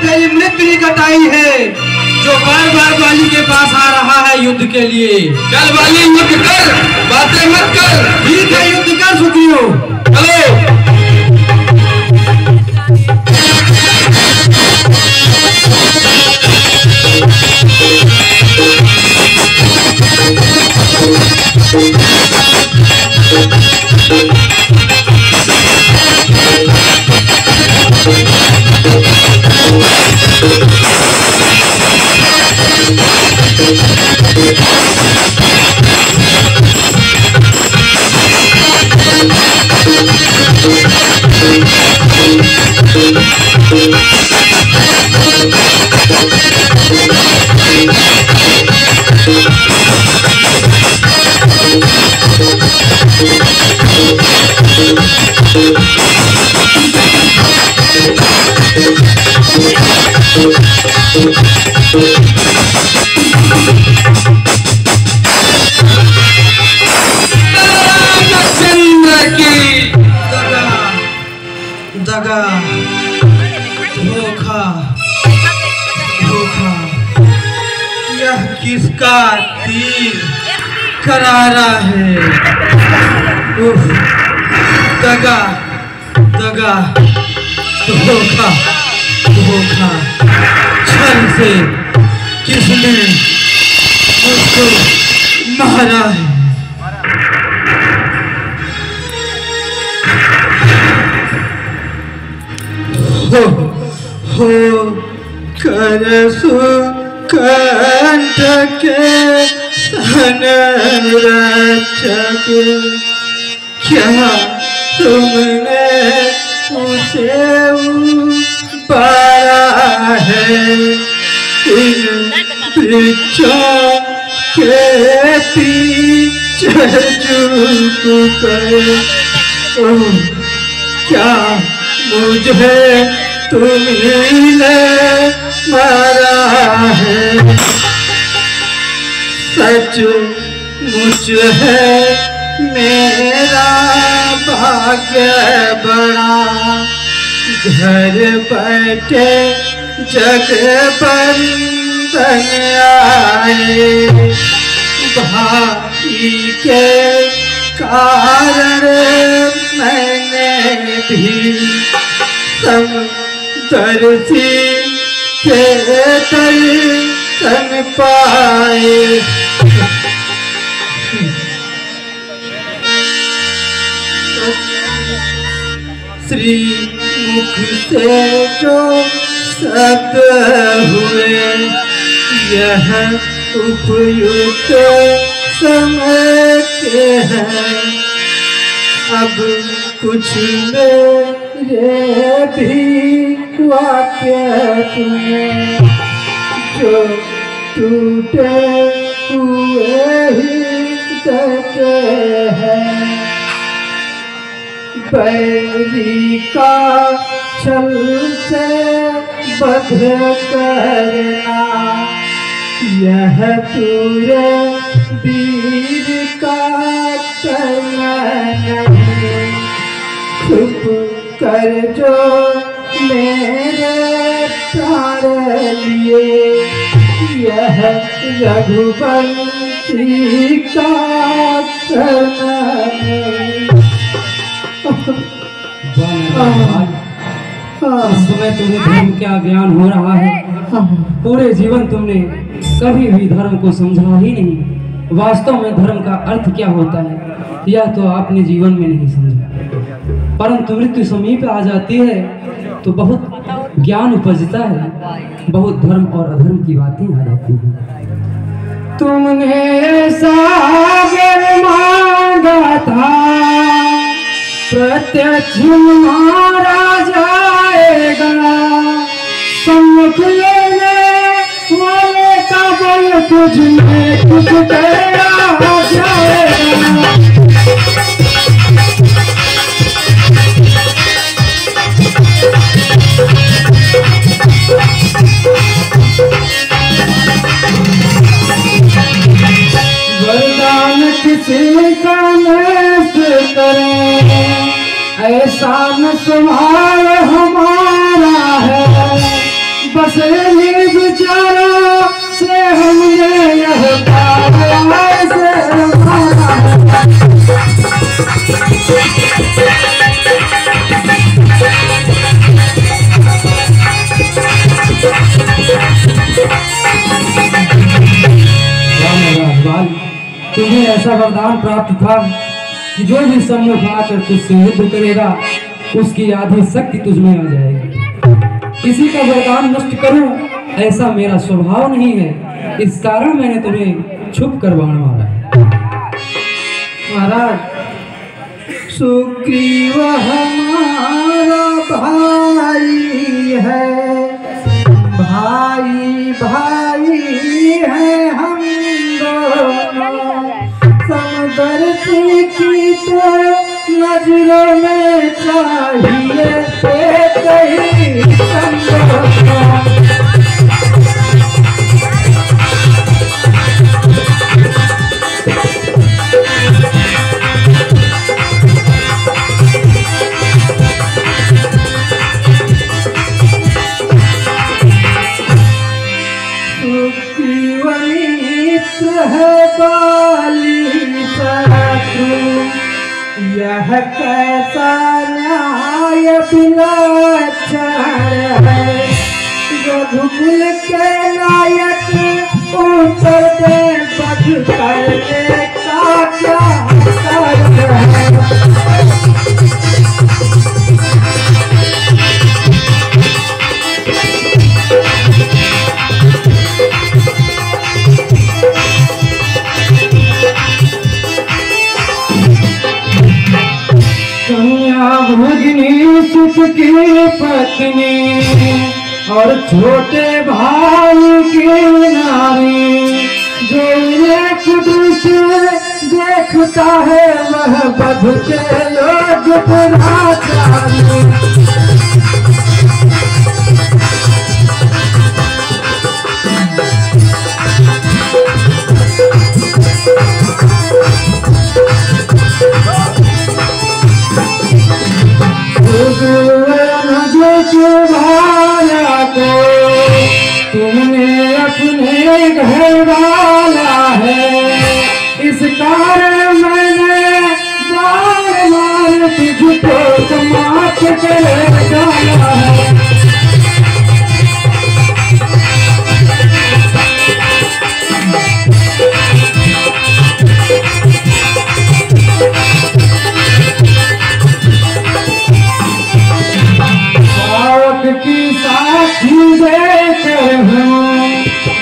तेरी मृत्यु निकट आई है, जो बार बार बाली के पास आ रहा है युद्ध के लिए। चल बाली, युद्ध कर, बातें मत कर। ठीक है, युद्ध कर सुखियो। चलो। दगा, धोखा, धोखा, यह किसका तीर करारा है। उफ, दगा, दगा, धोखा, धोखा, छल से किसने मुझको मारा है। हो कर कंटक सन रक्षक, क्या तुमने उसे पाया है। इन वृक्षों के पीछे चुप कर, क्या मुझे तुमने मारा है। सच मुझ है मेरा भाग्य बड़ा, घर बैठे जग बंधन आए। भाई के कारण मैंने भी समदर्शी के दर्शन पाए। श्री मुख से जो शब्द हुए, यह उपयुक्त समय के हैं। अब कुछ मेरे भी वाक्य तुम्हें, जो टूटे हुए ही तके हैं। बैरी का छल से बध करना, यह पूरे वीर का करना नहीं। छुप कर जो मेरे प्राण लिए, यह रघुवंशी का करना नहीं। इस समय तुम्हें धर्म क्या ज्ञान हो रहा है। पूरे जीवन तुमने कभी भी धर्म को समझा ही नहीं। वास्तव में धर्म का अर्थ क्या होता है यह तो आपने जीवन में नहीं समझा। परंतु मृत्यु समीप आ जाती है तो बहुत ज्ञान उपजता है, बहुत धर्म और अधर्म की बातें आ जाती हैं। तुमने सागर मांगा था, प्रत्यक्ष मारा जाएगा। सम्मुख लेने वाले का बल तुझ में कुछ तेरा जाएगा। वरदान किसी का नष्ट करे, ऐसा न स्वभाव हमारा है। असली विचारों से हमने यह पाया से तुम्हें ऐसा वरदान प्राप्त था कि जो भी सम्मुख आकर तुझसे युद्ध करेगा उसकी आधी शक्ति तुझमें आ जाएगी। किसी का वरदान नष्ट करूं ऐसा मेरा स्वभाव नहीं है, इस कारण मैंने तुम्हें छुप कर बाण मारा है। महाराज, सुग्रीव हमारा भाई है, भाई भाई है हम दोनों, समदर्दी की तो नजरों में चाहिए कहीं संगों। यह कैसा न्याय विलक्षण है, रघुकुल के नायक उत्तर दे बध करने का क्या अर्थ है। भगिनी सुख की पत्नी और छोटे भाई की नारी, जो एक दूसरे देखता है वह बध के लोग दुराचारी। तुमने अपने घर वाला है, इस कारण मैंने बार बार तुझको समाप्त कर डाला है। की साक्षी देकर हूँ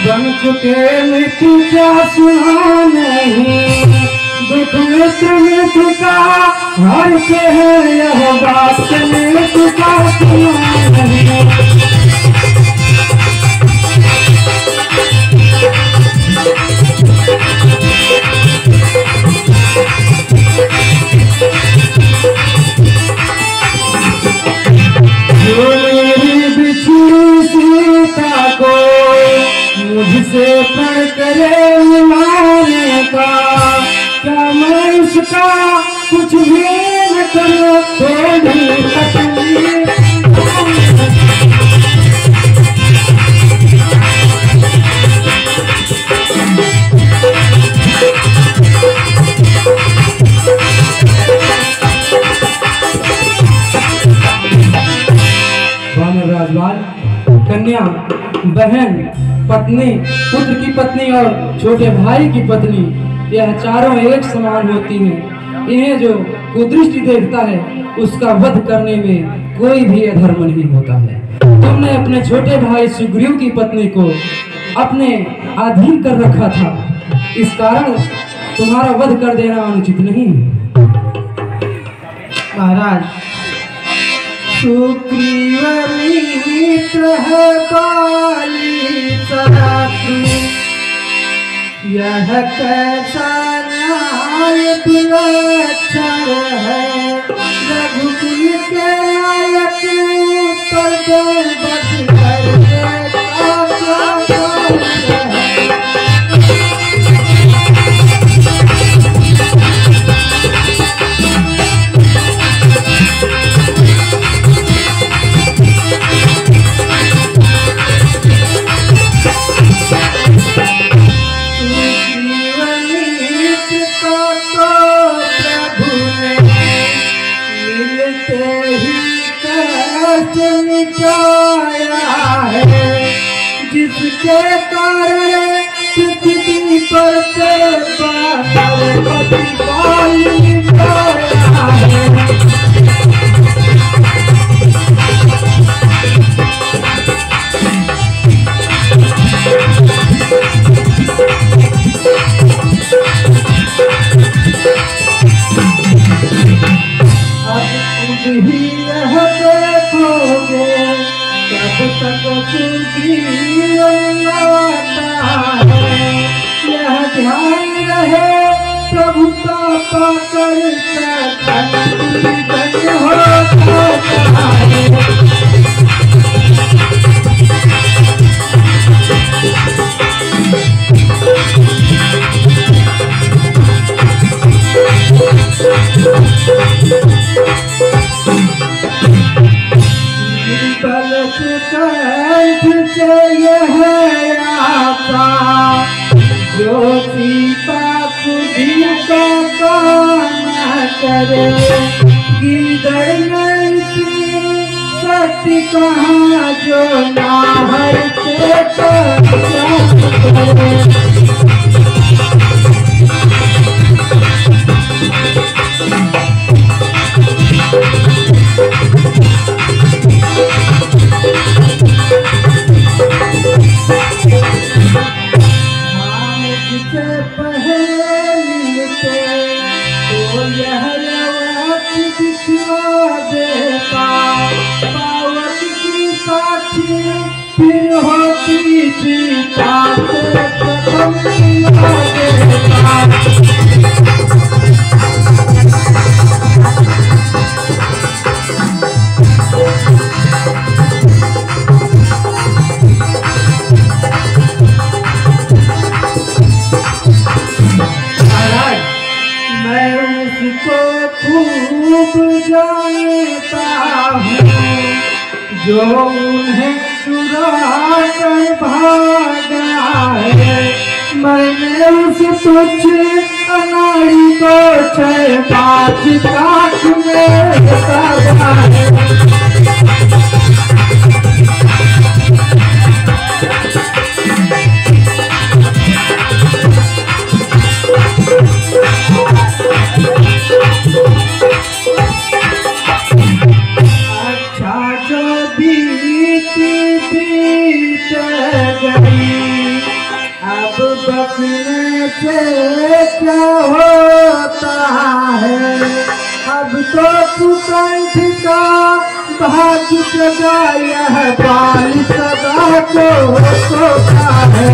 बन चुके मृत्यु क्या सुना नहीं, दुख मृत्यु का हर के है यह बात मृत्यु का सुना नहीं। सीता को मुझसे पर करे मिलाने का, क्या मैं उसका कुछ भी न करूं तो भी तकलीफ। राजवाल, कन्या, बहन, पत्नी, पुत्र की पत्नी और छोटे भाई की पत्नी, यह चारों एक समान होती हैं। इन्हें जो कुदृष्टि देखता है उसका वध करने में कोई भी अधर्म नहीं होता है। तुमने अपने छोटे भाई सुग्रीव की पत्नी को अपने अधीन कर रखा था, इस कारण तुम्हारा वध कर देना अनुचित नहीं है। महाराज, सुग्रीव मित्र है बाली सरातु, यह कैसा न्याय विलक्षण है, रघुकुल के नायक उत्तर दे बध करने का क्या अर्थ है। आया है, जिसके कारण पृथ्वी पर से बादल पानी आया है। तब तक सुखी आता है, यह ध्यान रहे प्रभुता पाकर होता है। कंठ से यह आता जो सीता खुदी का काम करे, गिदड़ में सत्य कहाँ जो नाहर से करे। फिर होती सीता से प्रथम मैं उसको खूब जानता हूँ जो उन्हें चुरा कर भागा है। मैंने उस तुच्छ अनाड़ी को छह पाँच काट में दबा है। बकने से क्या होता है, अब तो तू कंठ का भाग सदा यह बाल सदा को सोता है।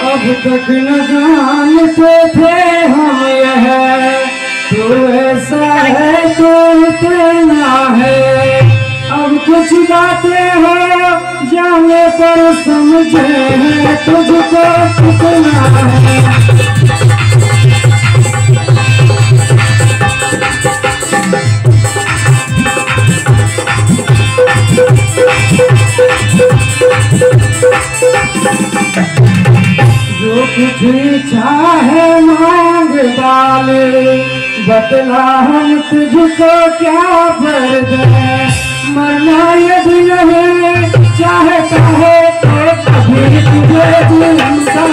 अब तक न जानते थे हम यह, तू ऐसा है तो इतना है। अब कुछ बातें हो जाने पर समझे हैं तुझको कितना है। जो कुछ चाहे मांग डाले, बतला हम तुझको क्या कर दे। मरना यदि नहीं चाहता है तो कभी तुझे जिंदा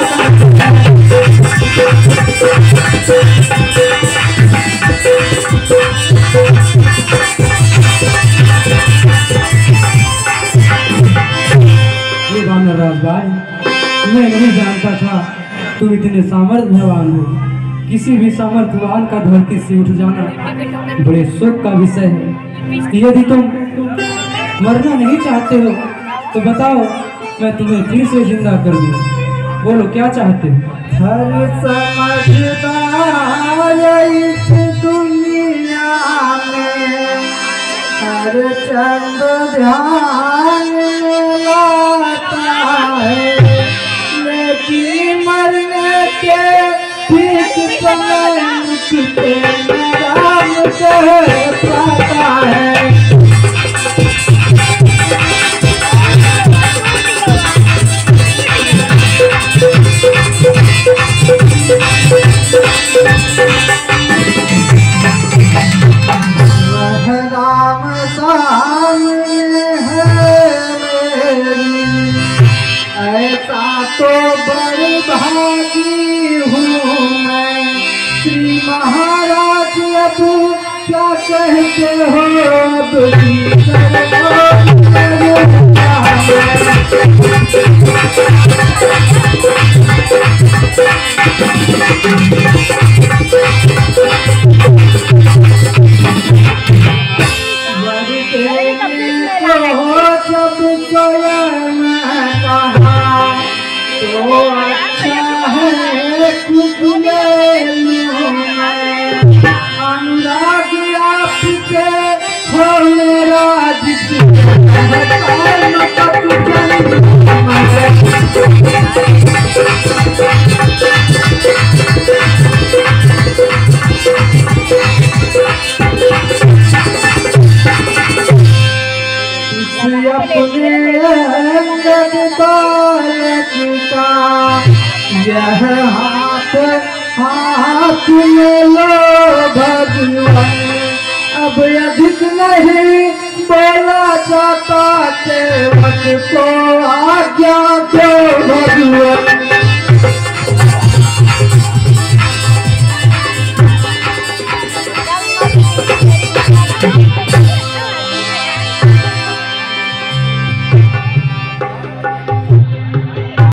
राज भाई, मैं नहीं जानता था तुम इतने सामर्थ्यवान हो। किसी भी सामर्थ्यवान का धरती से उठ जाना बड़े शोक का विषय है। यदि तुम मरना नहीं चाहते हो तो बताओ, मैं तुम्हें फिर से जिंदा कर दूं। बोलो क्या चाहते हो? हर समझदार इस दुनिया में हर चंद ध्यान में लाता है, लेकिन मरने के ठीक समय मुझसे नाम कह पाता है। ऐसा तो बड़भागी हूँ मैं। श्री महाराज अब क्या कहते हो, अब जब स्वयं कहा तो अच्छा है कुछ ले लूं मैं। अनुरागी आपके हो मेरा अपने अंगद बालक का यह हाथ में लो भगवान। अब अधिक नहीं बोला जाता, सेवक को आज्ञा दो भगवान।